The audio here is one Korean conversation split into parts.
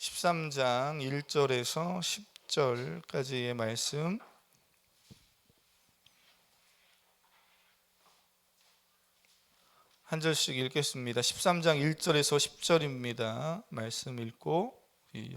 13장 1절에서 10절까지의 말씀 한 절씩 읽겠습니다. 13장 1절에서 10절입니다. 말씀 읽고 이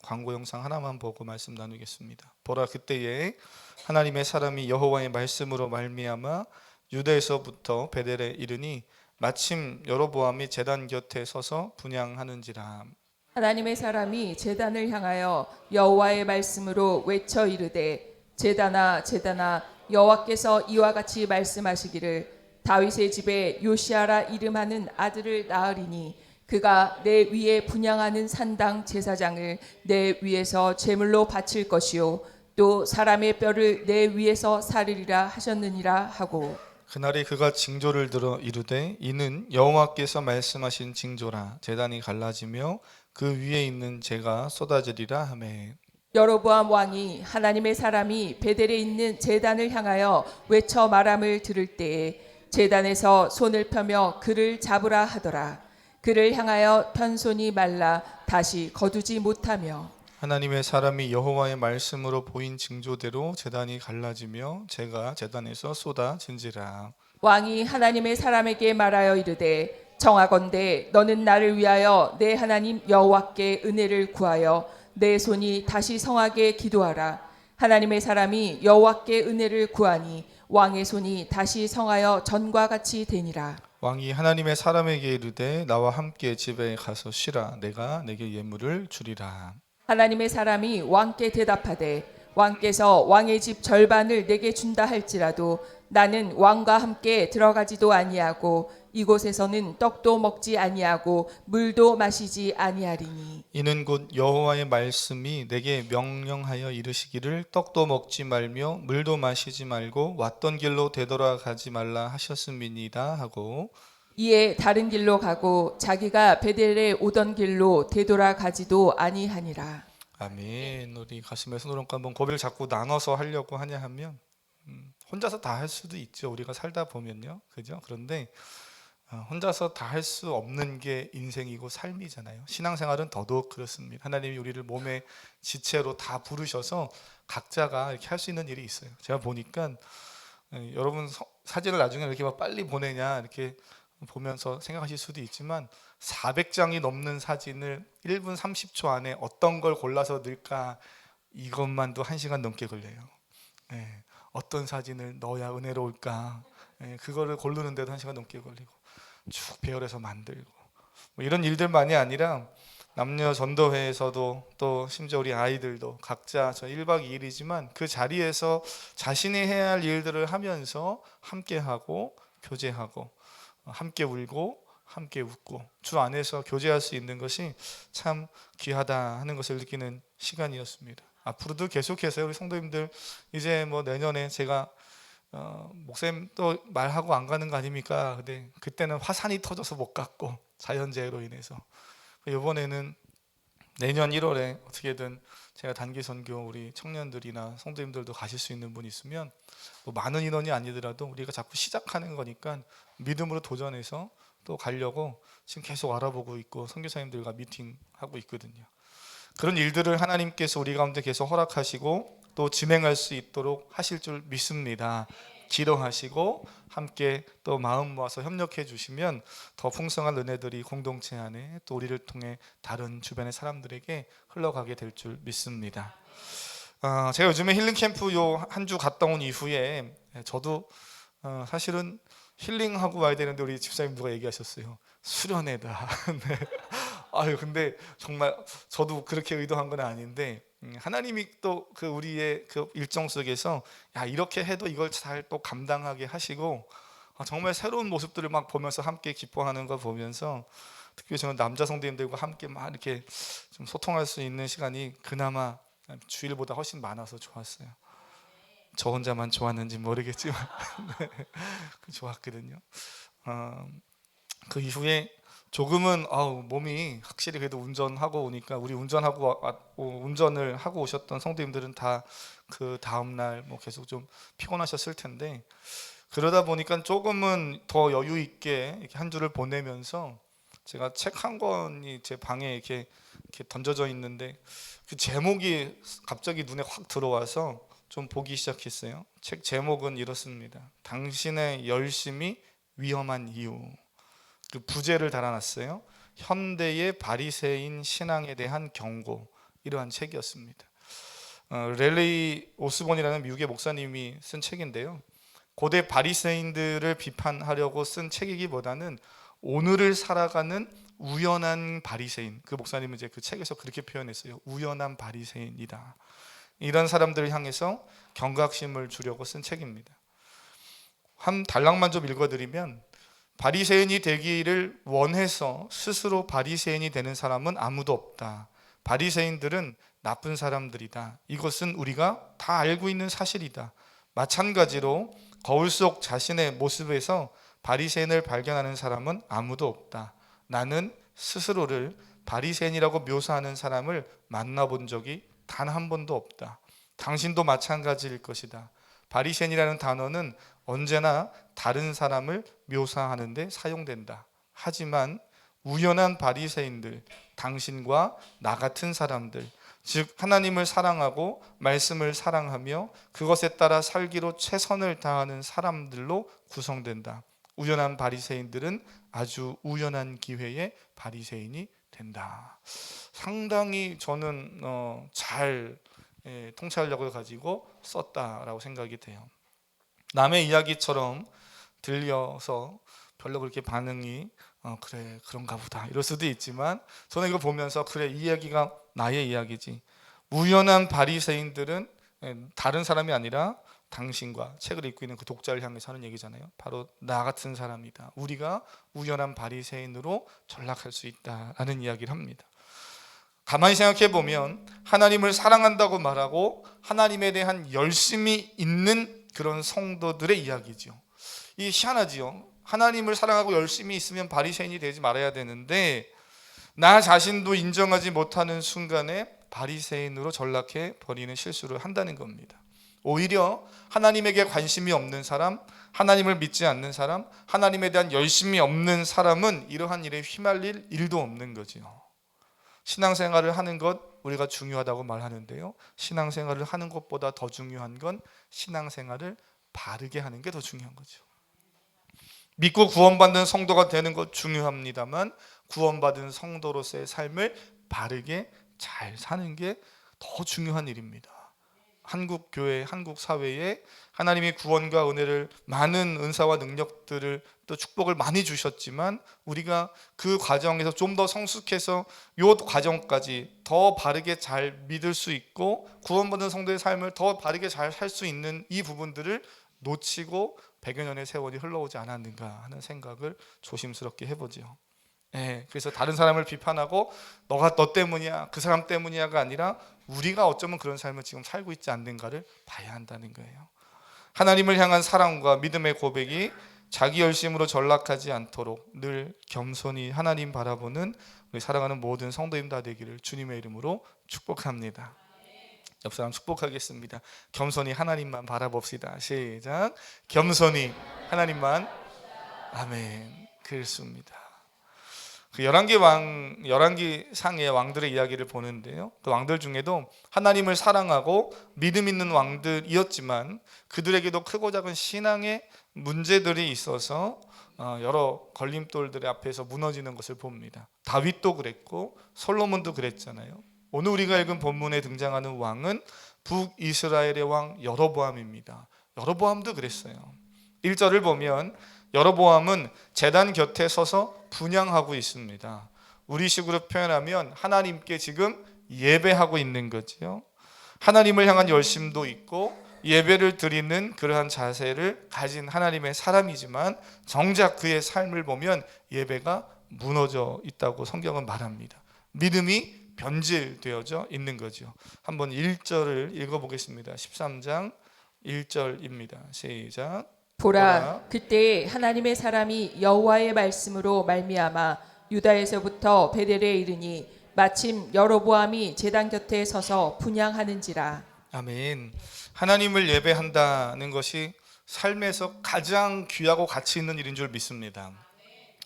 광고 영상 하나만 보고 말씀 나누겠습니다. 보라, 그때에 하나님의 사람이 여호와의 말씀으로 말미암아 유다에서부터 베델에 이르니 마침 여로보암이 제단 곁에 서서 분향하는지라. 하나님의 사람이 제단을 향하여 여호와의 말씀으로 외쳐 이르되, 제단아 제단아, 여호와께서 이와 같이 말씀하시기를, 다윗의 집에 요시아라 이름하는 아들을 낳으리니 그가 내 위에 분향하는 산당 제사장을 내 위에서 제물로 바칠 것이요 또 사람의 뼈를 내 위에서 사르리라 하셨느니라 하고, 그날에 그가 징조를 들어 이르되, 이는 여호와께서 말씀하신 징조라. 제단이 갈라지며 그 위에 있는 재가 쏟아지리라 하매. 여로보암 왕이 하나님의 사람이 베델에 있는 제단을 향하여 외쳐 말함을 들을 때에 제단에서 손을 펴며 그를 잡으라 하더라. 그를 향하여 편 손이 말라 다시 거두지 못하며, 하나님의 사람이 여호와의 말씀으로 보인 징조대로 제단이 갈라지며 재가 제단에서 쏟아진지라. 왕이 하나님의 사람에게 말하여 이르되, 청하건대 너는 나를 위하여 내 하나님 여호와께 은혜를 구하여 내 손이 다시 성하게 기도하라. 하나님의 사람이 여호와께 은혜를 구하니 왕의 손이 다시 성하여 전과 같이 되니라. 왕이 하나님의 사람에게 이르되, 나와 함께 집에 가서 쉬라. 내가 내게 예물을 주리라. 하나님의 사람이 왕께 대답하되, 왕께서 왕의 집 절반을 내게 준다 할지라도 나는 왕과 함께 들어가지도 아니하고 이곳에서는 떡도 먹지 아니하고 물도 마시지 아니하리니, 이는 곧 여호와의 말씀이 내게 명령하여 이르시기를, 떡도 먹지 말며 물도 마시지 말고 왔던 길로 되돌아가지 말라 하셨음이니이다 하고, 이에 다른 길로 가고 자기가 베델에 오던 길로 되돌아가지도 아니하니라. 아멘. 우리 가슴에 손을 얹고 한번 고백을 자꾸 나눠서 하려고 하냐 하면 혼자서 다 할 수도 있죠. 우리가 살다 보면요, 그죠? 그런데 혼자서 다 할 수 없는 게 인생이고 삶이잖아요. 신앙생활은 더더욱 그렇습니다. 하나님이 우리를 몸의 지체로 다 부르셔서 각자가 이렇게 할 수 있는 일이 있어요. 제가 보니까 여러분 사진을 나중에 이렇게 막 빨리 보내냐 이렇게 보면서 생각하실 수도 있지만 400장이 넘는 사진을 1분 30초 안에 어떤 걸 골라서 넣을까, 이것만도 1시간 넘게 걸려요. 네. 어떤 사진을 넣어야 은혜로울까, 그거를 고르는데도 1시간 넘게 걸리고 쭉 배열해서 만들고, 뭐 이런 일들만이 아니라 남녀 전도회에서도 또 심지어 우리 아이들도 각자 저 1박 2일이지만 그 자리에서 자신이 해야 할 일들을 하면서 함께하고 교제하고 함께 울고 함께 웃고 주 안에서 교제할 수 있는 것이 참 귀하다 하는 것을 느끼는 시간이었습니다. 앞으로도 계속해서 우리 성도님들 이제 뭐 내년에 제가 목사님 또 말하고 안 가는 거 아닙니까? 근데 그때는 화산이 터져서 못 갔고 자연재해로 인해서, 이번에는 내년 1월에 어떻게든 제가 단기 선교 우리 청년들이나 성도님들도 가실 수 있는 분 있으면, 뭐 많은 인원이 아니더라도 우리가 자꾸 시작하는 거니까 믿음으로 도전해서 또 가려고 지금 계속 알아보고 있고 선교사님들과 미팅하고 있거든요. 그런 일들을 하나님께서 우리 가운데 계속 허락하시고 또 진행할 수 있도록 하실 줄 믿습니다. 기도하시고 함께 또 마음 모아서 협력해 주시면 더 풍성한 은혜들이 공동체 안에 또 우리를 통해 다른 주변의 사람들에게 흘러가게 될 줄 믿습니다. 제가 요즘에 힐링 캠프 요 한 주 갔다 온 이후에 저도 사실은 힐링하고 와야 되는데 우리 집사님 누가 얘기하셨어요. 수련회다. 네. 아유, 근데 정말 저도 그렇게 의도한 건 아닌데 하나님이 또 그 우리의 그 일정 속에서 야, 이렇게 해도 이걸 잘 또 감당하게 하시고 정말 새로운 모습들을 막 보면서 함께 기뻐하는 거 보면서, 특히 저는 남자 성도님들과 함께 막 이렇게 좀 소통할 수 있는 시간이 그나마 주일보다 훨씬 많아서 좋았어요. 저 혼자만 좋았는지 모르겠지만 네, 좋았거든요. 그 이후에 조금은 몸이 확실히 그래도 운전하고 오니까, 우리 운전을 하고 오셨던 성도님들은 다 그 다음날 뭐 계속 좀 피곤하셨을 텐데, 그러다 보니까 조금은 더 여유 있게 이렇게 한 주를 보내면서 제가 책 한 권이 제 방에 이렇게 던져져 있는데 그 제목이 갑자기 눈에 확 들어와서 좀 보기 시작했어요. 책 제목은 이렇습니다. 당신의 열심이 위험한 이유. 그 부제를 달아놨어요. 현대의 바리새인 신앙에 대한 경고. 이러한 책이었습니다. 렐레이 오스본이라는 미국의 목사님이 쓴 책인데요. 고대 바리새인들을 비판하려고 쓴 책이기보다는 오늘을 살아가는 우연한 바리새인, 그 목사님은 이제 그 책에서 그렇게 표현했어요. 우연한 바리새인이다. 이런 사람들을 향해서 경각심을 주려고 쓴 책입니다. 한 단락만 좀 읽어드리면, 바리새인이 되기를 원해서 스스로 바리새인이 되는 사람은 아무도 없다. 바리새인들은 나쁜 사람들이다. 이것은 우리가 다 알고 있는 사실이다. 마찬가지로 거울 속 자신의 모습에서 바리새인을 발견하는 사람은 아무도 없다. 나는 스스로를 바리새인이라고 묘사하는 사람을 만나본 적이 단 한 번도 없다. 당신도 마찬가지일 것이다. 바리새인이라는 단어는 언제나 다른 사람을 묘사하는 데 사용된다. 하지만 우연한 바리새인들, 당신과 나 같은 사람들, 즉 하나님을 사랑하고 말씀을 사랑하며 그것에 따라 살기로 최선을 다하는 사람들로 구성된다. 우연한 바리새인들은 아주 우연한 기회에 바리새인이 된다. 상당히 저는 잘 통찰력을 가지고 썼다라고 생각이 돼요. 남의 이야기처럼 들려서 별로 그렇게 반응이 그래 그런가 보다 이럴 수도 있지만, 저는 이거 보면서 그래 이 이야기가 나의 이야기지. 우연한 바리새인들은 다른 사람이 아니라 당신과 책을 읽고 있는 그 독자를 향해서 하는 얘기잖아요. 바로 나 같은 사람이다. 우리가 우연한 바리새인으로 전락할 수 있다라는 이야기를 합니다. 가만히 생각해 보면 하나님을 사랑한다고 말하고 하나님에 대한 열심이 있는 그런 성도들의 이야기죠. 이 희한하지요. 하나님을 사랑하고 열심히 있으면 바리새인이 되지 말아야 되는데 나 자신도 인정하지 못하는 순간에 바리새인으로 전락해 버리는 실수를 한다는 겁니다. 오히려 하나님에게 관심이 없는 사람, 하나님을 믿지 않는 사람, 하나님에 대한 열심이 없는 사람은 이러한 일에 휘말릴 일도 없는 거죠. 신앙생활을 하는 것 우리가 중요하다고 말하는데요, 신앙생활을 하는 것보다 더 중요한 건 신앙생활을 바르게 하는 게 더 중요한 거죠. 믿고 구원받는 성도가 되는 것 중요합니다만 구원받은 성도로서의 삶을 바르게 잘 사는 게 더 중요한 일입니다. 한국 교회, 한국 사회에 하나님이 구원과 은혜를, 많은 은사와 능력들을, 또 축복을 많이 주셨지만 우리가 그 과정에서 좀 더 성숙해서 요 과정까지 더 바르게 잘 믿을 수 있고 구원받은 성도의 삶을 더 바르게 잘 살 수 있는 이 부분들을 놓치고 100여 년의 세월이 흘러오지 않았는가 하는 생각을 조심스럽게 해보죠. 그래서 다른 사람을 비판하고 너 때문이야, 그 사람 때문이야가 아니라 우리가 어쩌면 그런 삶을 지금 살고 있지 않는가를 봐야 한다는 거예요. 하나님을 향한 사랑과 믿음의 고백이 자기 열심으로 전락하지 않도록 늘 겸손히 하나님 바라보는 우리 사랑하는 모든 성도님 다 되기를 주님의 이름으로 축복합니다. 옆 사람 축복하겠습니다. 겸손히 하나님만 바라봅시다. 시작. 겸손히 하나님만. 아멘. 그렇습니다. 그 열왕기상의 왕들의 이야기를 보는데요, 그 왕들 중에도 하나님을 사랑하고 믿음 있는 왕들이었지만 그들에게도 크고 작은 신앙의 문제들이 있어서 여러 걸림돌들의 앞에서 무너지는 것을 봅니다. 다윗도 그랬고 솔로몬도 그랬잖아요. 오늘 우리가 읽은 본문에 등장하는 왕은 북이스라엘의 왕 여로보암입니다. 여로보암도 그랬어요. 1절을 보면 여로보암은 제단 곁에 서서 분향하고 있습니다. 우리식으로 표현하면 하나님께 지금 예배하고 있는 거지요. 하나님을 향한 열심도 있고 예배를 드리는 그러한 자세를 가진 하나님의 사람이지만 정작 그의 삶을 보면 예배가 무너져 있다고 성경은 말합니다. 믿음이 변질되어져 있는 거죠. 한번 1절을 읽어보겠습니다. 13장 1절입니다. 시작. 보라, 그때 하나님의 사람이 여호와의 말씀으로 말미암아 유다에서부터 베델에 이르니 마침 여로보암이 제단 곁에 서서 분향하는지라. 아멘. 하나님을 예배한다는 것이 삶에서 가장 귀하고 가치 있는 일인 줄 믿습니다.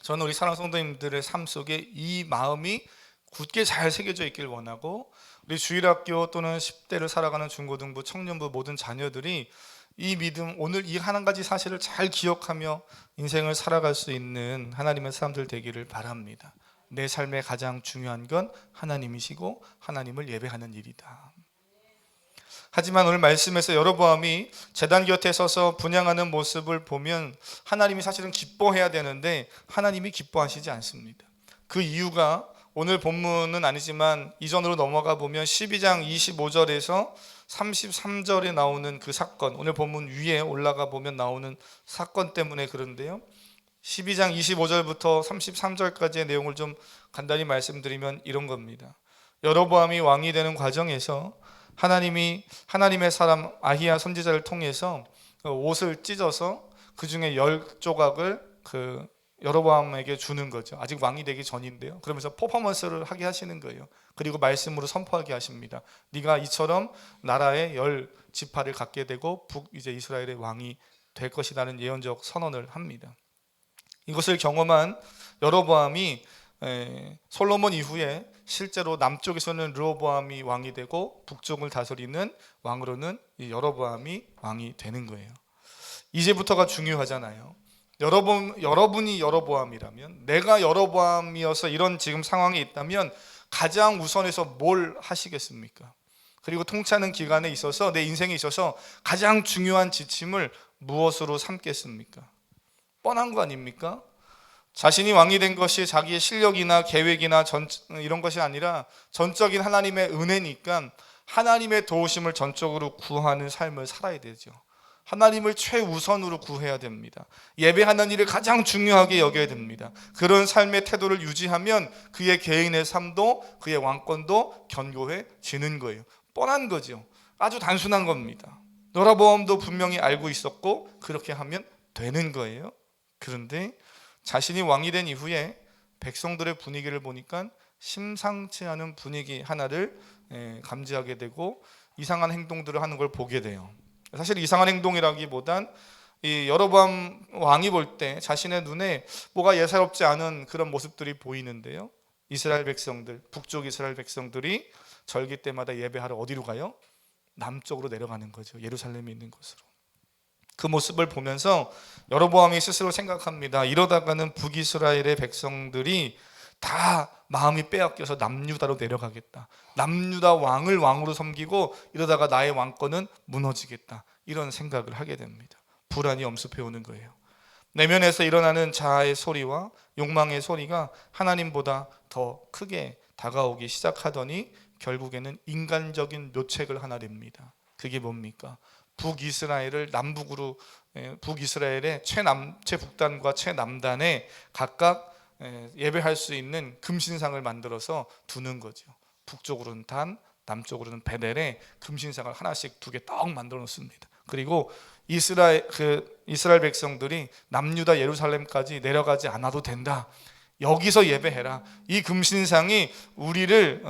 저는 우리 사랑하는 성도님들의 삶 속에 이 마음이 굳게 잘 새겨져 있길 원하고, 우리 주일학교 또는 10대를 살아가는 중고등부, 청년부 모든 자녀들이 이 믿음, 오늘 이 한 가지 사실을 잘 기억하며 인생을 살아갈 수 있는 하나님의 사람들 되기를 바랍니다. 내 삶의 가장 중요한 건 하나님이시고 하나님을 예배하는 일이다. 하지만 오늘 말씀에서 여로보암이 제단 곁에 서서 분향하는 모습을 보면 하나님이 사실은 기뻐해야 되는데 하나님이 기뻐하시지 않습니다. 그 이유가 오늘 본문은 아니지만 이전으로 넘어가 보면 12장 25절에서 33절에 나오는 그 사건, 오늘 본문 위에 올라가 보면 나오는 사건 때문에 그런데요, 12장 25절부터 33절까지의 내용을 좀 간단히 말씀드리면 이런 겁니다. 여로보암이 왕이 되는 과정에서 하나님이 하나님의 사람 아히야 선지자를 통해서 옷을 찢어서 그 중에 10조각을 그 여로보암에게 주는 거죠. 아직 왕이 되기 전인데요. 그러면서 퍼포먼스를 하게 하시는 거예요. 그리고 말씀으로 선포하게 하십니다. 네가 이처럼 나라의 10지파를 갖게 되고 이제 이스라엘의 왕이 될 것이라는 예언적 선언을 합니다. 이것을 경험한 여로보암이 솔로몬 이후에 실제로 남쪽에서는 르호보암이 왕이 되고 북쪽을 다스리는 왕으로는 이 여로보암이 왕이 되는 거예요. 이제부터가 중요하잖아요. 여러분이 여로보암이라면, 내가 여로보암이어서 이런 지금 상황에 있다면 가장 우선해서 뭘 하시겠습니까? 그리고 통치하는 기간에 있어서 내 인생에 있어서 가장 중요한 지침을 무엇으로 삼겠습니까? 뻔한 거 아닙니까? 자신이 왕이 된 것이 자기의 실력이나 계획이나 이런 것이 아니라 전적인 하나님의 은혜니까 하나님의 도우심을 전적으로 구하는 삶을 살아야 되죠. 하나님을 최우선으로 구해야 됩니다. 예배하는 일을 가장 중요하게 여겨야 됩니다. 그런 삶의 태도를 유지하면 그의 개인의 삶도 그의 왕권도 견고해지는 거예요. 뻔한 거죠. 아주 단순한 겁니다. 여로보암도 분명히 알고 있었고 그렇게 하면 되는 거예요. 그런데 자신이 왕이 된 이후에 백성들의 분위기를 보니까 심상치 않은 분위기 하나를 감지하게 되고 이상한 행동들을 하는 걸 보게 돼요. 사실 이상한 행동이라기보단 이 여로보암 왕이 볼 때 자신의 눈에 뭐가 예사롭지 않은 그런 모습들이 보이는데요, 이스라엘 백성들, 북쪽 이스라엘 백성들이 절기 때마다 예배하러 어디로 가요? 남쪽으로 내려가는 거죠. 예루살렘에 있는 곳으로. 그 모습을 보면서 여로보암이 스스로 생각합니다. 이러다가는 북이스라엘의 백성들이 다 마음이 빼앗겨서 남유다로 내려가겠다. 남유다 왕을 왕으로 섬기고 이러다가 나의 왕권은 무너지겠다. 이런 생각을 하게 됩니다. 불안이 엄습해 오는 거예요. 내면에서 일어나는 자아의 소리와 욕망의 소리가 하나님보다 더 크게 다가오기 시작하더니 결국에는 인간적인 묘책을 하나 냅니다. 그게 뭡니까? 북이스라엘을 남북으로, 북이스라엘의 최북단과 최남단에 각각 예배할 수 있는 금신상을 만들어서 두는 거죠. 북쪽으로는 단, 남쪽으로는 베델에 금신상을 하나씩 2개 떡 만들어 놓습니다. 그리고 이스라엘 백성들이 남유다 예루살렘까지 내려가지 않아도 된다. 여기서 예배해라. 이 금신상이 우리를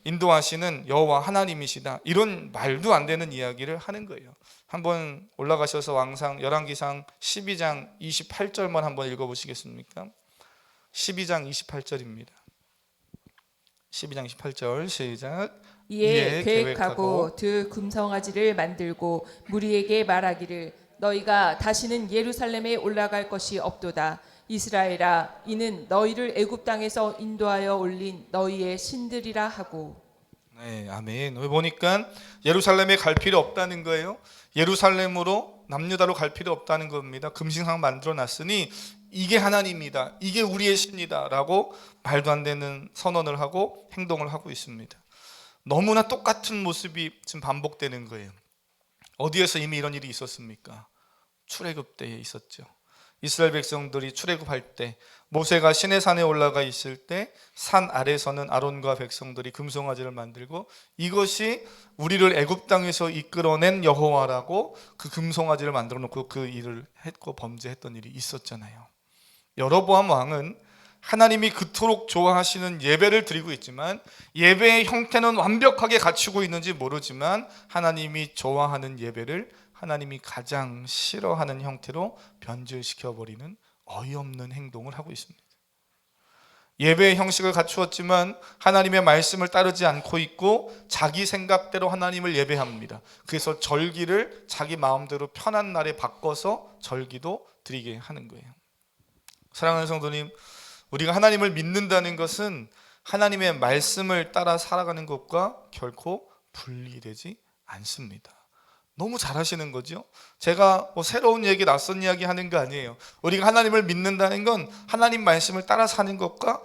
인도하시는 여호와 하나님이시다. 이런 말도 안 되는 이야기를 하는 거예요. 한번 올라가셔서 왕상 열왕기상 12장 28절만 한번 읽어보시겠습니까? 12장 28절입니다. 12장 28절 시작. 이에 계획하고 두 금송아지를 만들고 무리에게 말하기를 너희가 다시는 예루살렘에 올라갈 것이 없도다. 이스라엘아, 이는 너희를 애굽 땅에서 인도하여 올린 너희의 신들이라 하고. 네, 아멘. 여기 보니까 예루살렘에 갈 필요 없다는 거예요. 예루살렘으로 남유다로 갈 필요 없다는 겁니다. 금신상 만들어 놨으니 이게 하나님이다, 이게 우리의 신이다 라고 말도 안 되는 선언을 하고 행동을 하고 있습니다. 너무나 똑같은 모습이 지금 반복되는 거예요. 어디에서 이미 이런 일이 있었습니까? 출애굽 때에 있었죠. 이스라엘 백성들이 출애굽할 때 모세가 시내산에 올라가 있을 때 산 아래서는 아론과 백성들이 금송아지를 만들고 이것이 우리를 애굽 땅에서 이끌어낸 여호와라고 그 금송아지를 만들어 놓고 그 일을 했고 범죄했던 일이 있었잖아요. 여로보암 왕은 하나님이 그토록 좋아하시는 예배를 드리고 있지만 예배의 형태는 완벽하게 갖추고 있는지 모르지만 하나님이 좋아하는 예배를 하나님이 가장 싫어하는 형태로 변질시켜버리는 어이없는 행동을 하고 있습니다. 예배의 형식을 갖추었지만 하나님의 말씀을 따르지 않고 있고 자기 생각대로 하나님을 예배합니다. 그래서 절기를 자기 마음대로 편한 날에 바꿔서 절기도 드리게 하는 거예요. 사랑하는 성도님, 우리가 하나님을 믿는다는 것은 하나님의 말씀을 따라 살아가는 것과 결코 분리되지 않습니다. 너무 잘하시는 거죠. 제가 뭐 새로운 얘기, 낯선 이야기 하는 거 아니에요. 우리가 하나님을 믿는다는 건 하나님 말씀을 따라 사는 것과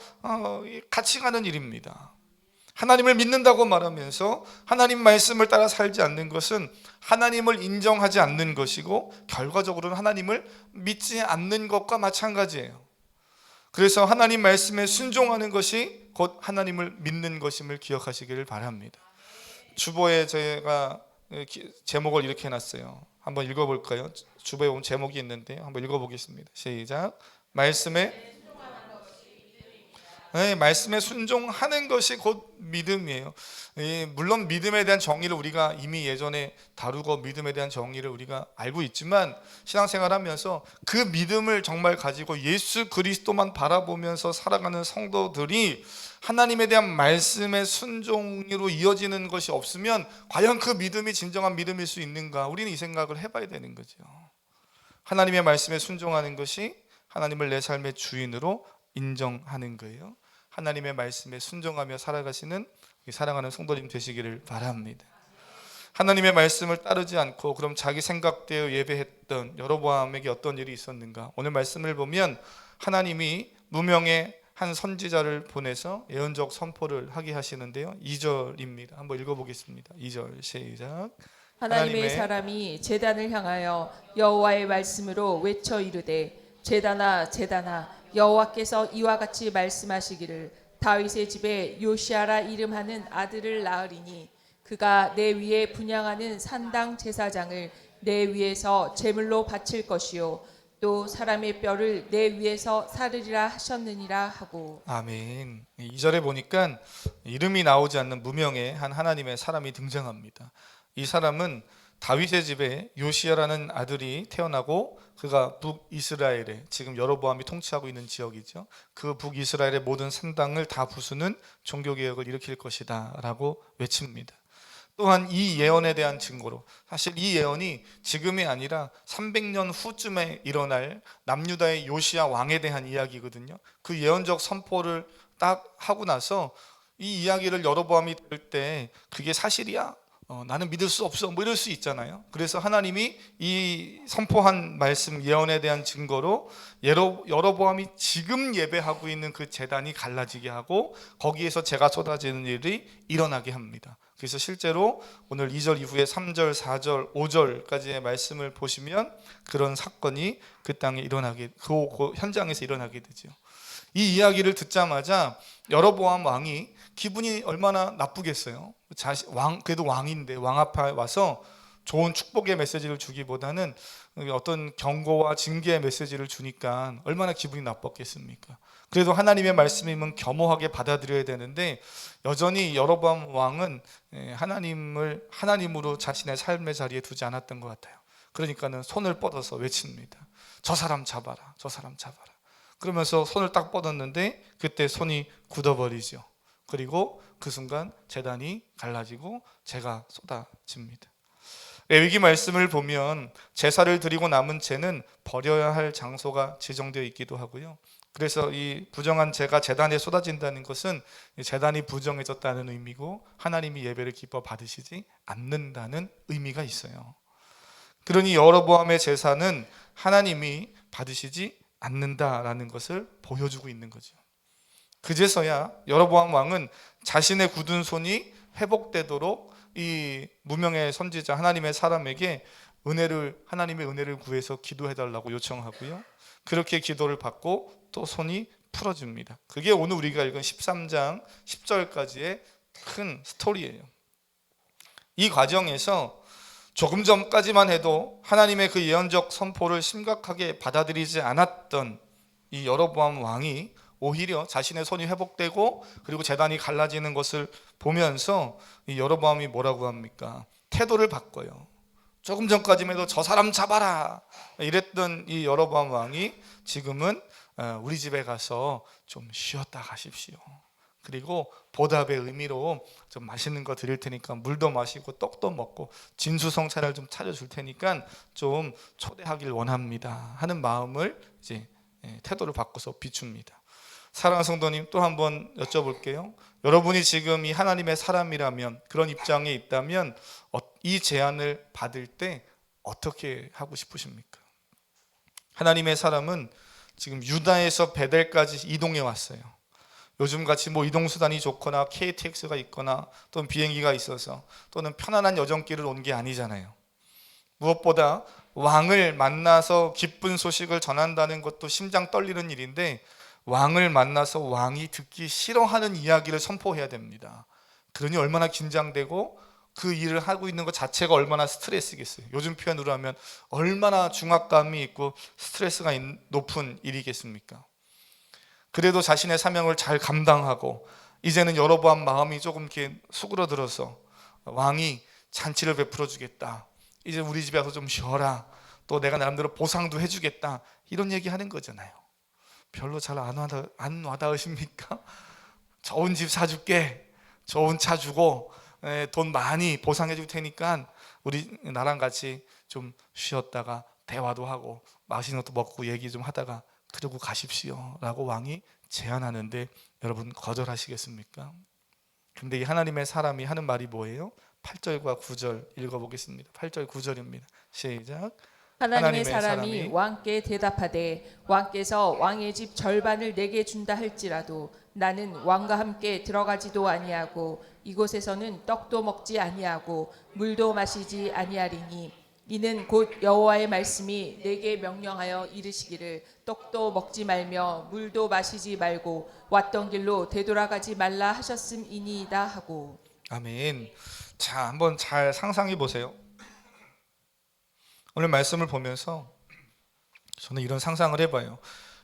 같이 가는 일입니다. 하나님을 믿는다고 말하면서 하나님 말씀을 따라 살지 않는 것은 하나님을 인정하지 않는 것이고 결과적으로는 하나님을 믿지 않는 것과 마찬가지예요. 그래서 하나님 말씀에 순종하는 것이 곧 하나님을 믿는 것임을 기억하시기를 바랍니다. 주보에 제가 제목을 이렇게 해놨어요. 한번 읽어볼까요? 주보에 온 제목이 있는데 한번 읽어보겠습니다. 시작. 말씀에 순종하는 것이 곧 믿음이에요. 물론 믿음에 대한 정의를 우리가 이미 예전에 다루고 믿음에 대한 정의를 우리가 알고 있지만 신앙생활하면서 그 믿음을 정말 가지고 예수 그리스도만 바라보면서 살아가는 성도들이 하나님에 대한 말씀의 순종으로 이어지는 것이 없으면 과연 그 믿음이 진정한 믿음일 수 있는가? 우리는 이 생각을 해봐야 되는 거죠. 하나님의 말씀에 순종하는 것이 하나님을 내 삶의 주인으로 인정하는 거예요. 하나님의 말씀에 순종하며 살아가시는 사랑하는 성도님 되시기를 바랍니다. 하나님의 말씀을 따르지 않고 그럼 자기 생각대로 예배했던 여로보암에게 어떤 일이 있었는가? 오늘 말씀을 보면 하나님이 무명의 한 선지자를 보내서 예언적 선포를 하게 하시는데요. 2절입니다. 한번 읽어보겠습니다. 2절 시작. 하나님의 사람이 제단을 향하여 여호와의 말씀으로 외쳐 이르되 제단아 제단아 여호와께서 이와 같이 말씀하시기를 다윗의 집에 요시아라 이름하는 아들을 낳으리니 그가 내 위에 분향하는 산당 제사장을 내 위에서 제물로 바칠 것이요 또 사람의 뼈를 내 위에서 사르리라 하셨느니라 하고. 아멘. 2절에 보니까 이름이 나오지 않는 무명의 한 하나님의 사람이 등장합니다. 이 사람은 다윗의 집에 요시아라는 아들이 태어나고 그가 북이스라엘에 지금 여로보암이 통치하고 있는 지역이죠. 그 북이스라엘의 모든 산당을 다 부수는 종교개혁을 일으킬 것이다 라고 외칩니다. 또한 이 예언에 대한 증거로 사실 이 예언이 지금이 아니라 300년 후쯤에 일어날 남유다의 요시아 왕에 대한 이야기거든요. 그 예언적 선포를 딱 하고 나서 이 이야기를 여로보암이 들을 때 그게 사실이야? 나는 믿을 수 없어 뭐 이럴 수 있잖아요. 그래서 하나님이 이 선포한 말씀 예언에 대한 증거로 여로보암이 지금 예배하고 있는 그 제단이 갈라지게 하고 거기에서 재가 쏟아지는 일이 일어나게 합니다. 그래서 실제로 오늘 2절 이후에 3절, 4절, 5절까지의 말씀을 보시면 그런 사건이 그 땅에 일어나게 그 현장에서 일어나게 되죠. 이 이야기를 듣자마자 여로보암 왕이 기분이 얼마나 나쁘겠어요. 그래도 왕인데 왕 앞에 와서 좋은 축복의 메시지를 주기보다는 어떤 경고와 징계의 메시지를 주니까 얼마나 기분이 나빴겠습니까? 그래도 하나님의 말씀이면 겸허하게 받아들여야 되는데 여전히 여로보암 왕은 하나님으로 자신의 삶의 자리에 두지 않았던 것 같아요. 그러니까는 손을 뻗어서 외칩니다. 저 사람 잡아라, 저 사람 잡아라. 그러면서 손을 딱 뻗었는데 그때 손이 굳어버리죠. 그리고 그 순간 제단이 갈라지고 재가 쏟아집니다. 레위기 말씀을 보면 제사를 드리고 남은 재는 버려야 할 장소가 지정되어 있기도 하고요. 그래서 이 부정한 재가 제단에 쏟아진다는 것은 제단이 부정해졌다는 의미고 하나님이 예배를 기뻐 받으시지 않는다는 의미가 있어요. 그러니 여로보암의 제사는 하나님이 받으시지 않는다라는 것을 보여주고 있는 거죠. 그제서야 여로보암 왕은 자신의 굳은 손이 회복되도록 이 무명의 선지자 하나님의 사람에게 하나님의 은혜를 구해서 기도해달라고 요청하고요. 그렇게 기도를 받고 또 손이 풀어집니다. 그게 오늘 우리가 읽은 13장 10절까지의 큰 스토리예요. 이 과정에서 조금 전까지만 해도 하나님의 그 예언적 선포를 심각하게 받아들이지 않았던 이 여로보암 왕이 오히려 자신의 손이 회복되고 그리고 제단이 갈라지는 것을 보면서 이 여로보암이 뭐라고 합니까? 태도를 바꿔요. 조금 전까지만 해도 저 사람 잡아라 이랬던 이 여로보암 왕이 지금은 우리 집에 가서 좀 쉬었다 가십시오. 그리고 보답의 의미로 좀 맛있는 거 드릴 테니까 물도 마시고 떡도 먹고 진수성찬을 좀 차려줄 테니까 좀 초대하길 원합니다 하는 마음을 이제 태도를 바꿔서 비춥니다. 사랑하는 성도님, 또 한번 여쭤볼게요. 여러분이 지금 이 하나님의 사람이라면, 그런 입장에 있다면 이 제안을 받을 때 어떻게 하고 싶으십니까? 하나님의 사람은 지금 유다에서 베델까지 이동해 왔어요. 요즘같이 뭐 이동수단이 좋거나 KTX가 있거나 또는 비행기가 있어서 또는 편안한 여정길을 온 게 아니잖아요. 무엇보다 왕을 만나서 기쁜 소식을 전한다는 것도 심장 떨리는 일인데, 왕을 만나서 왕이 듣기 싫어하는 이야기를 선포해야 됩니다. 그러니 얼마나 긴장되고 그 일을 하고 있는 것 자체가 얼마나 스트레스겠어요. 요즘 표현으로 하면 얼마나 중압감이 있고 스트레스가 높은 일이겠습니까? 그래도 자신의 사명을 잘 감당하고 이제는 여로보암 마음이 조금 이렇게 수그러들어서 왕이 잔치를 베풀어 주겠다, 이제 우리 집에 와서 좀 쉬어라, 또 내가 나름대로 보상도 해주겠다, 이런 얘기 하는 거잖아요. 별로 잘 안 와닿으십니까? 좋은 집 사줄게, 좋은 차 주고 돈 많이 보상해 줄 테니까 우리 나랑 같이 좀 쉬었다가 대화도 하고 맛있는 것도 먹고 얘기 좀 하다가 그러고 가십시오 라고 왕이 제안하는데, 여러분 거절하시겠습니까? 근데 이 하나님의 사람이 하는 말이 뭐예요? 8절과 9절 읽어보겠습니다. 8절 9절입니다. 시작. 하나님의 사람이 왕께 대답하되 왕께서 왕의 집 절반을 내게 준다 할지라도 나는 왕과 함께 들어가지도 아니하고 이곳에서는 떡도 먹지 아니하고 물도 마시지 아니하리니 이는 곧 여호와의 말씀이 내게 명령하여 이르시기를 떡도 먹지 말며 물도 마시지 말고 왔던 길로 되돌아가지 말라 하셨음이니이다 하고. 아멘. 자, 한번 잘 상상해 보세요. 오늘 말씀을 보면서 저는 이런 상상을 해봐요.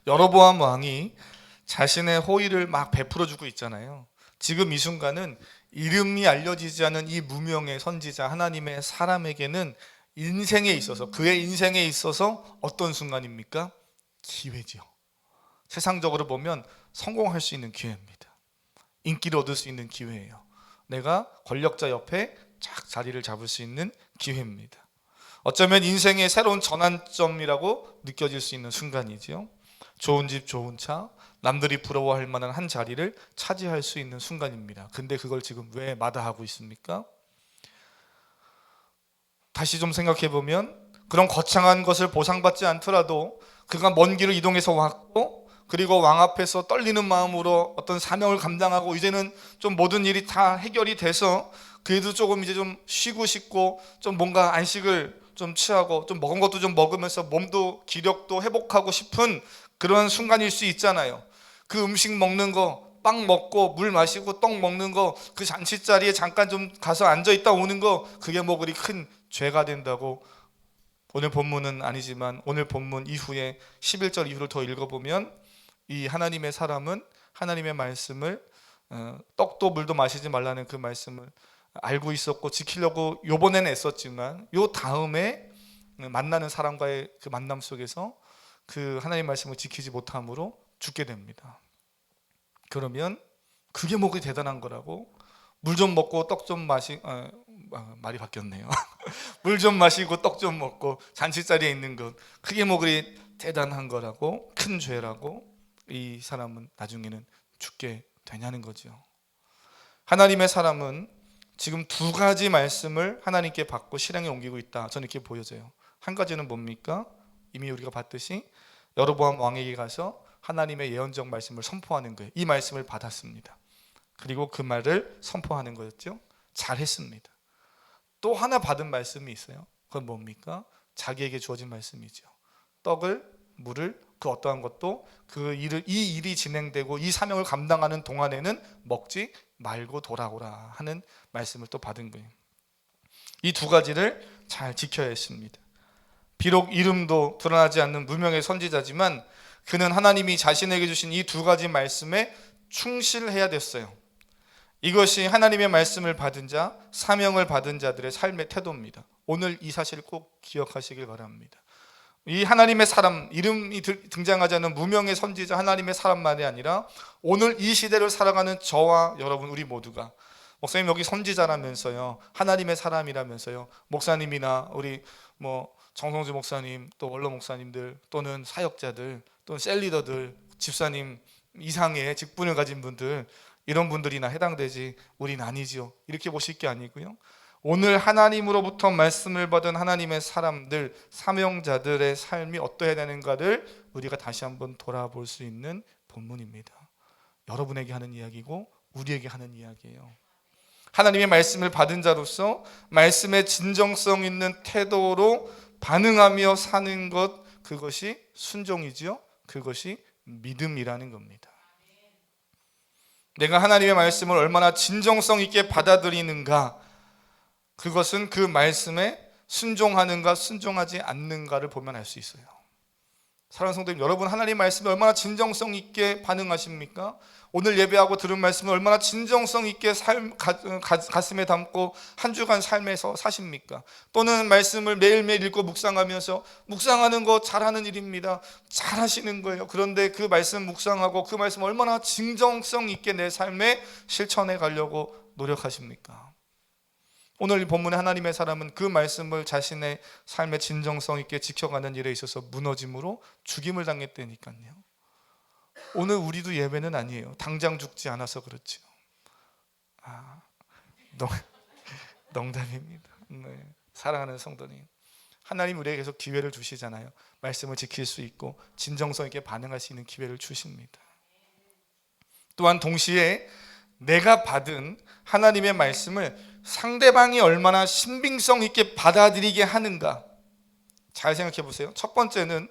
여로보암 왕이 자신의 호의를 막 베풀어 주고 있잖아요. 지금 이 순간은 이름이 알려지지 않은 이 무명의 선지자 하나님의 사람에게는 인생에 있어서, 그의 인생에 있어서 어떤 순간입니까? 기회죠. 세상적으로 보면 성공할 수 있는 기회입니다. 인기를 얻을 수 있는 기회예요. 내가 권력자 옆에 쫙 자리를 잡을 수 있는 기회입니다. 어쩌면 인생의 새로운 전환점이라고 느껴질 수 있는 순간이죠. 좋은 집, 좋은 차, 남들이 부러워할 만한 한 자리를 차지할 수 있는 순간입니다. 근데 그걸 지금 왜 마다하고 있습니까? 다시 좀 생각해 보면, 그런 거창한 것을 보상받지 않더라도 그가 먼 길을 이동해서 왔고, 그리고 왕 앞에서 떨리는 마음으로 어떤 사명을 감당하고 이제는 좀 모든 일이 다 해결이 돼서 그래도 조금 이제 좀 쉬고 싶고 좀 뭔가 안식을 좀 취하고 좀 먹은 것도 좀 먹으면서 몸도 기력도 회복하고 싶은 그런 순간일 수 있잖아요. 그 음식 먹는 거, 빵 먹고 물 마시고 떡 먹는 거, 그 잔치 자리에 잠깐 좀 가서 앉아 있다 오는 거, 그게 뭐 그리 큰 죄가 된다고. 오늘 본문은 아니지만 오늘 본문 이후에 11절 이후를 더 읽어보면 이 하나님의 사람은 하나님의 말씀을, 떡도 물도 마시지 말라는 그 말씀을 알고 있었고 지키려고 요번에는 애썼지만 요 다음에 만나는 사람과의 그 만남 속에서 그 하나님의 말씀을 지키지 못함으로 죽게 됩니다. 그러면 그게 뭐가 대단한 거라고? 물 좀 먹고 떡 좀 말이 바뀌었네요. 물 좀 마시고 떡 좀 먹고 잔치자리에 있는 것, 그게 뭐 그리 대단한 거라고, 큰 죄라고 이 사람은 나중에는 죽게 되냐는 거죠. 하나님의 사람은 지금 두 가지 말씀을 하나님께 받고 실행에 옮기고 있다, 저는 이렇게 보여져요. 한 가지는 뭡니까? 이미 우리가 봤듯이 여로보암 왕에게 가서 하나님의 예언적 말씀을 선포하는 거예요. 이 말씀을 받았습니다. 그리고 그 말을 선포하는 거였죠. 잘했습니다. 또 하나 받은 말씀이 있어요. 그건 뭡니까? 자기에게 주어진 말씀이죠. 떡을, 물을, 그 어떠한 것도 이 일이 진행되고 이 사명을 감당하는 동안에는 먹지 말고 돌아오라 하는 말씀을 또 받은 거예요. 이 두 가지를 잘 지켜야 했습니다. 비록 이름도 드러나지 않는 무명의 선지자지만 그는 하나님이 자신에게 주신 이 두 가지 말씀에 충실해야 됐어요. 이것이 하나님의 말씀을 받은 자, 사명을 받은 자들의 삶의 태도입니다. 오늘 이 사실을 꼭 기억하시길 바랍니다. 이 하나님의 사람, 이름이 등장하지 않는 무명의 선지자 하나님의 사람만이 아니라 오늘 이 시대를 살아가는 저와 여러분 우리 모두가, 목사님 여기 선지자라면서요, 하나님의 사람이라면서요, 목사님이나 우리 정성주 목사님, 또 원로 목사님들, 또는 사역자들, 또는 셀리더들, 집사님 이상의 직분을 가진 분들, 이런 분들이나 해당되지 우리는 아니지요. 이렇게 보실 게 아니고요, 오늘 하나님으로부터 말씀을 받은 하나님의 사람들, 사명자들의 삶이 어떠해야 되는가를 우리가 다시 한번 돌아볼 수 있는 본문입니다. 여러분에게 하는 이야기고 우리에게 하는 이야기예요. 하나님의 말씀을 받은 자로서 말씀의 진정성 있는 태도로 반응하며 사는 것, 그것이 순종이지요. 그것이 믿음이라는 겁니다. 내가 하나님의 말씀을 얼마나 진정성 있게 받아들이는가, 그것은 그 말씀에 순종하는가 순종하지 않는가를 보면 알 수 있어요. 사랑하는 성도님, 여러분 하나님 말씀에 얼마나 진정성 있게 반응하십니까? 오늘 예배하고 들은 말씀을 얼마나 진정성 있게 가슴에 담고 한 주간 삶에서 사십니까? 또는 말씀을 매일매일 읽고 묵상하면서, 묵상하는 거 잘하는 일입니다. 잘하시는 거예요. 그런데 그 말씀 묵상하고 그 말씀 얼마나 진정성 있게 내 삶에 실천해 가려고 노력하십니까? 오늘 이 본문의 하나님의 사람은 그 말씀을 자신의 삶의 진정성 있게 지켜가는 일에 있어서 무너짐으로 죽임을 당했다니까요. 오늘 우리도 예배는 아니에요. 당장 죽지 않아서 그렇죠. 농담입니다. 네. 사랑하는 성도님, 하나님 우리에게 계속 기회를 주시잖아요. 말씀을 지킬 수 있고 진정성 있게 반응할 수 있는 기회를 주십니다. 또한 동시에 내가 받은 하나님의 말씀을 상대방이 얼마나 신빙성 있게 받아들이게 하는가, 잘 생각해 보세요. 첫 번째는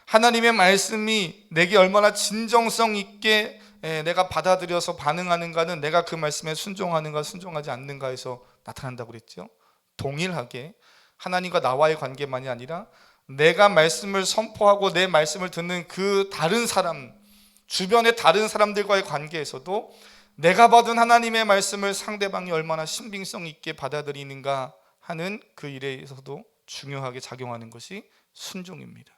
하나님의 말씀이 내게 얼마나 진정성 있게 내가 받아들여서 반응하는가는 내가 그 말씀에 순종하는가 순종하지 않는가에서 나타난다고 그랬죠. 동일하게 하나님과 나와의 관계만이 아니라 내가 말씀을 선포하고 내 말씀을 듣는 그 다른 사람, 주변의 다른 사람들과의 관계에서도 내가 받은 하나님의 말씀을 상대방이 얼마나 신빙성 있게 받아들이는가 하는 그 일에서도 중요하게 작용하는 것이 순종입니다.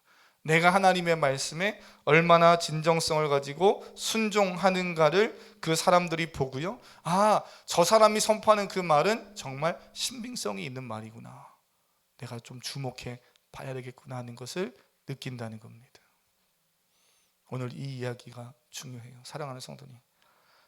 내가 하나님의 말씀에 얼마나 진정성을 가지고 순종하는가를 그 사람들이 보고요, 저 사람이 선포하는 그 말은 정말 신빙성이 있는 말이구나, 내가 좀 주목해 봐야 되겠구나 하는 것을 느낀다는 겁니다. 오늘 이 이야기가 중요해요. 사랑하는 성도님,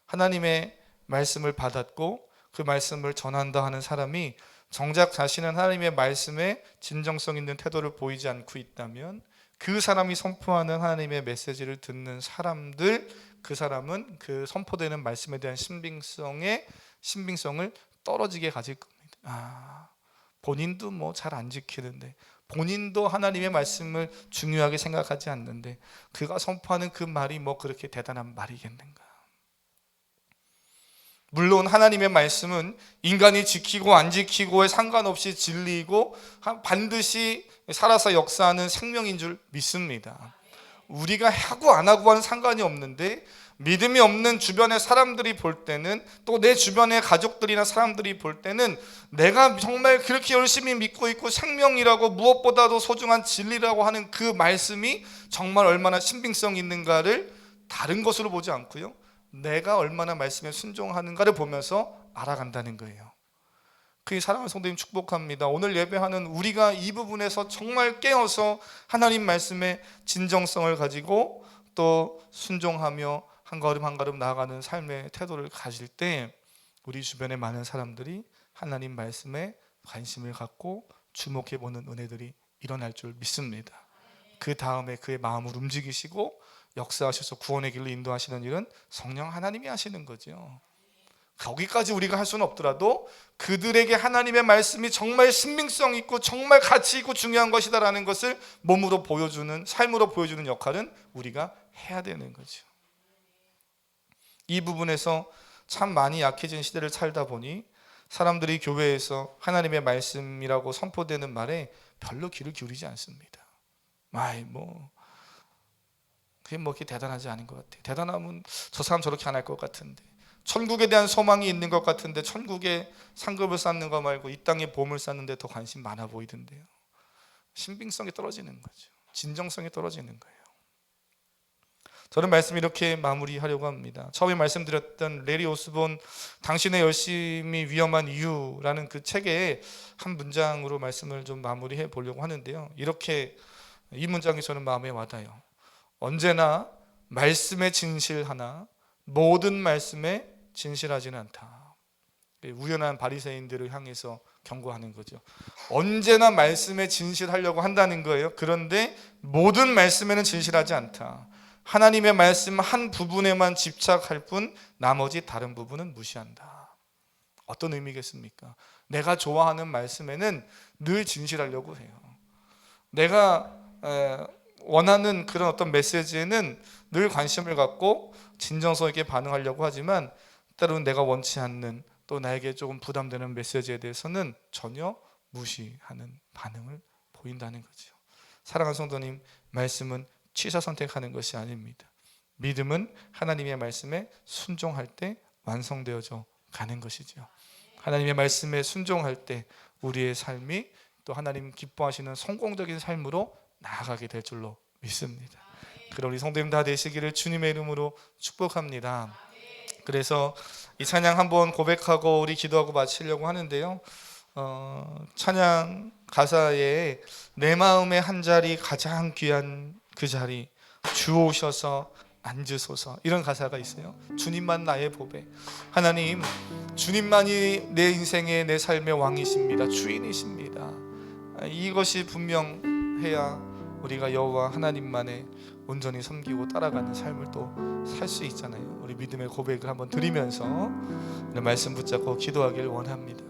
하나님의 말씀을 받았고 그 말씀을 전한다 하는 사람이 정작 자신은 하나님의 말씀에 진정성 있는 태도를 보이지 않고 있다면, 그 사람이 선포하는 하나님의 메시지를 듣는 사람들, 그 사람은 그 선포되는 말씀에 대한 신빙성을 떨어지게 가질 겁니다. 본인도 잘 안 지키는데, 본인도 하나님의 말씀을 중요하게 생각하지 않는데 그가 선포하는 그 말이 그렇게 대단한 말이겠는가. 물론 하나님의 말씀은 인간이 지키고 안 지키고에 상관없이 진리이고 반드시 살아서 역사하는 생명인 줄 믿습니다. 우리가 하고 안 하고와는 상관이 없는데, 믿음이 없는 주변의 사람들이 볼 때는, 또 내 주변의 가족들이나 사람들이 볼 때는 내가 정말 그렇게 열심히 믿고 있고 생명이라고 무엇보다도 소중한 진리라고 하는 그 말씀이 정말 얼마나 신빙성 있는가를 다른 것으로 보지 않고요, 내가 얼마나 말씀에 순종하는가를 보면서 알아간다는 거예요. 그 사랑하는 성도님 축복합니다. 오늘 예배하는 우리가 이 부분에서 정말 깨어서 하나님 말씀의 진정성을 가지고 또 순종하며 한 걸음 한 걸음 나아가는 삶의 태도를 가질 때 우리 주변의 많은 사람들이 하나님 말씀에 관심을 갖고 주목해 보는 은혜들이 일어날 줄 믿습니다. 그 다음에 그의 마음을 움직이시고 역사하셔서 구원의 길로 인도하시는 일은 성령 하나님이 하시는 거죠. 거기까지 우리가 할 수는 없더라도 그들에게 하나님의 말씀이 정말 신빙성 있고 정말 가치 있고 중요한 것이다라는 것을 몸으로 보여주는, 삶으로 보여주는 역할은 우리가 해야 되는 거죠. 이 부분에서 참 많이 약해진 시대를 살다 보니 사람들이 교회에서 하나님의 말씀이라고 선포되는 말에 별로 귀를 기울이지 않습니다. 그게 그렇게 대단하지 않은 것 같아요. 대단하면 저 사람 저렇게 안 할 것 같은데, 천국에 대한 소망이 있는 것 같은데 천국에 상급을 쌓는 거 말고 이 땅에 보물 쌓는 데 더 관심 많아 보이던데요. 신빙성이 떨어지는 거죠. 진정성이 떨어지는 거예요. 저는 말씀 이렇게 마무리하려고 합니다. 처음에 말씀드렸던 레리 오스본 당신의 열심이 위험한 이유라는 그 책의 한 문장으로 말씀을 좀 마무리해 보려고 하는데요. 이렇게 이 문장이 저는 마음에 와닿아요. 언제나 말씀에 진실하나 모든 말씀에 진실하지는 않다. 우연한 바리새인들을 향해서 경고하는 거죠. 언제나 말씀에 진실하려고 한다는 거예요. 그런데 모든 말씀에는 진실하지 않다. 하나님의 말씀 한 부분에만 집착할 뿐 나머지 다른 부분은 무시한다. 어떤 의미겠습니까? 내가 좋아하는 말씀에는 늘 진실하려고 해요. 내가 원하는 그런 어떤 메시지에는 늘 관심을 갖고 진정성 있게 반응하려고 하지만 때로는 내가 원치 않는 또 나에게 조금 부담되는 메시지에 대해서는 전혀 무시하는 반응을 보인다는 거죠. 사랑하는 성도님, 말씀은 취사 선택하는 것이 아닙니다. 믿음은 하나님의 말씀에 순종할 때 완성되어져 가는 것이죠. 하나님의 말씀에 순종할 때 우리의 삶이 또 하나님 기뻐하시는 성공적인 삶으로 나아가게 될 줄로 믿습니다. 그럼 우리 성도님 다 되시기를 주님의 이름으로 축복합니다. 그래서 이 찬양 한번 고백하고 우리 기도하고 마치려고 하는데요. 찬양 가사에 내 마음의 한 자리 가장 귀한 그 자리 주 오셔서 앉으소서, 이런 가사가 있어요. 주님만 나의 보배. 하나님, 주님만이 내 인생의 내 삶의 왕이십니다. 주인이십니다. 이것이 분명해야 우리가 여호와 하나님만의 온전히 섬기고 따라가는 삶을 또 살 수 있잖아요. 우리 믿음의 고백을 한번 드리면서 말씀 붙잡고 기도하길 원합니다.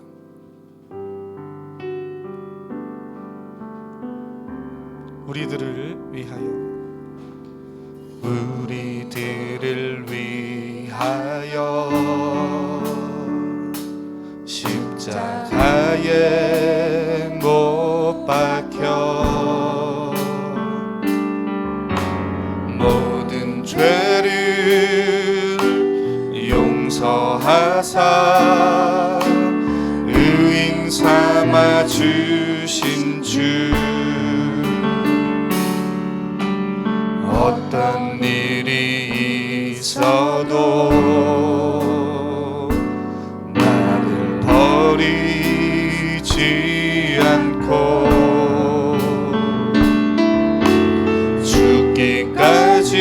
우리들을 위하여, 우리들을 위하여 십자가에 못 박혀 모든 죄를 용서하사 의인 삼아 주신 주, 어떤 일이 있어도 나를 버리지 않고 죽기까지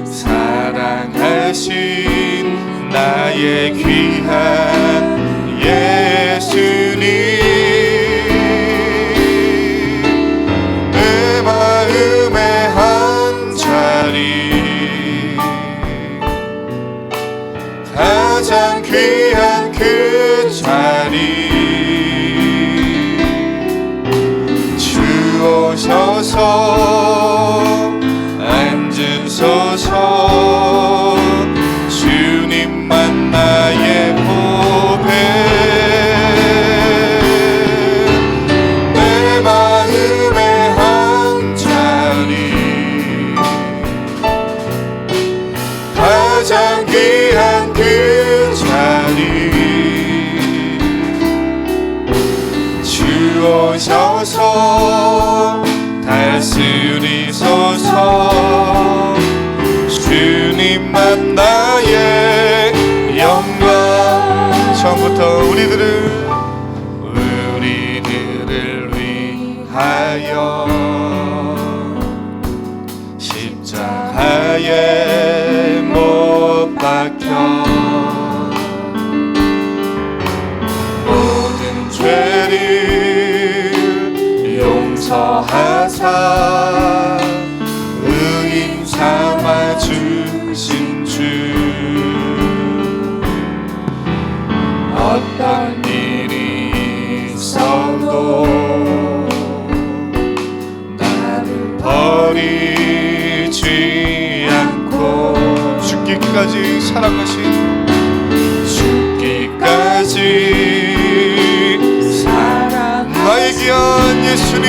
사랑하신 나의 귀한 예수님, 가장 귀한 그 자리 주 오셔서 앉으소서, 주님만 나의 보배. 내 마음의 한 자리 가장 귀한 그 자리 주 오셔서 다스리소서, 주님만 나의 영광. 처음부터 우리들을 위하여 십자가에 못 박혀 모든 죄를 용서하사 의인 삼아 주신 주, 어떤 일이 있어도 나를 버리지 않고 죽기까지 사랑하신, 죽기까지 나의 귀한 예수님,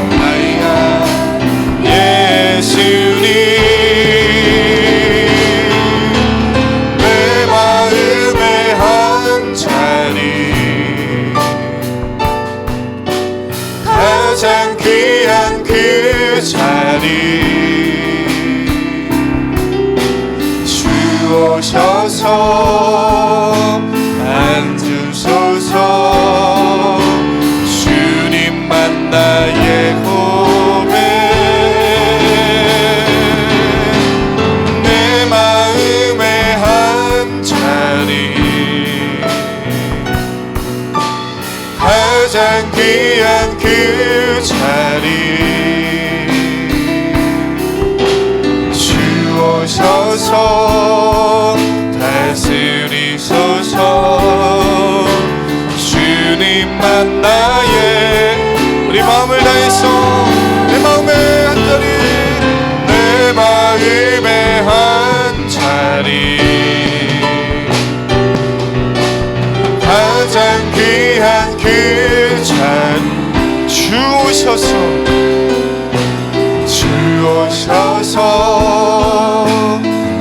나의 귀한 예수님, 주옵소서. 주님만 나의 고백, 내 마음의 한 자리, 가장 귀한 그 자리 주오셔서 다스리소서. 주님만 나의, 우리 마음을 다해서 내 마음의 한 자리, 내 마음의 한 자리, 가장 귀한 그 자리 주오셔서, 주오셔서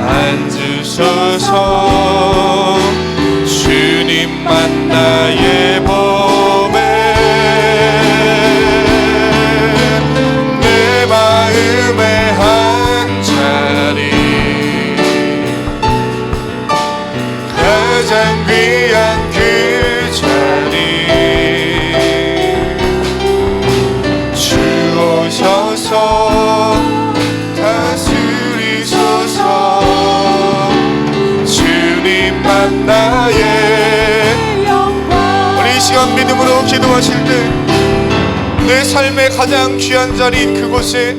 앉으소서. 주님만 나의 보배, 내 마음의 한 자리, 가장 귀한 그 자리 주오셔서 다스리소서. 주님만 나의 영광. 우리 이 시간 믿음으로 기도하실 때 내 삶의 가장 귀한 자리인 그곳에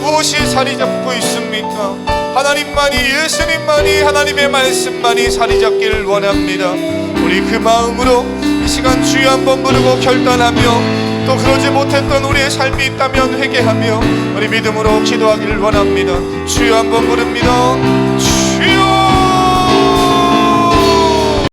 무엇이 자리 잡고 있습니까? 하나님만이, 예수님만이, 하나님의 말씀만이 자리 잡기를 원합니다. 우리 그 마음으로 이 시간 주여 한번 부르고 결단하며, 또 그러지 못했던 우리의 삶이 있다면 회개하며 우리 믿음으로 기도하기를 원합니다. 주여 한번 부릅니다.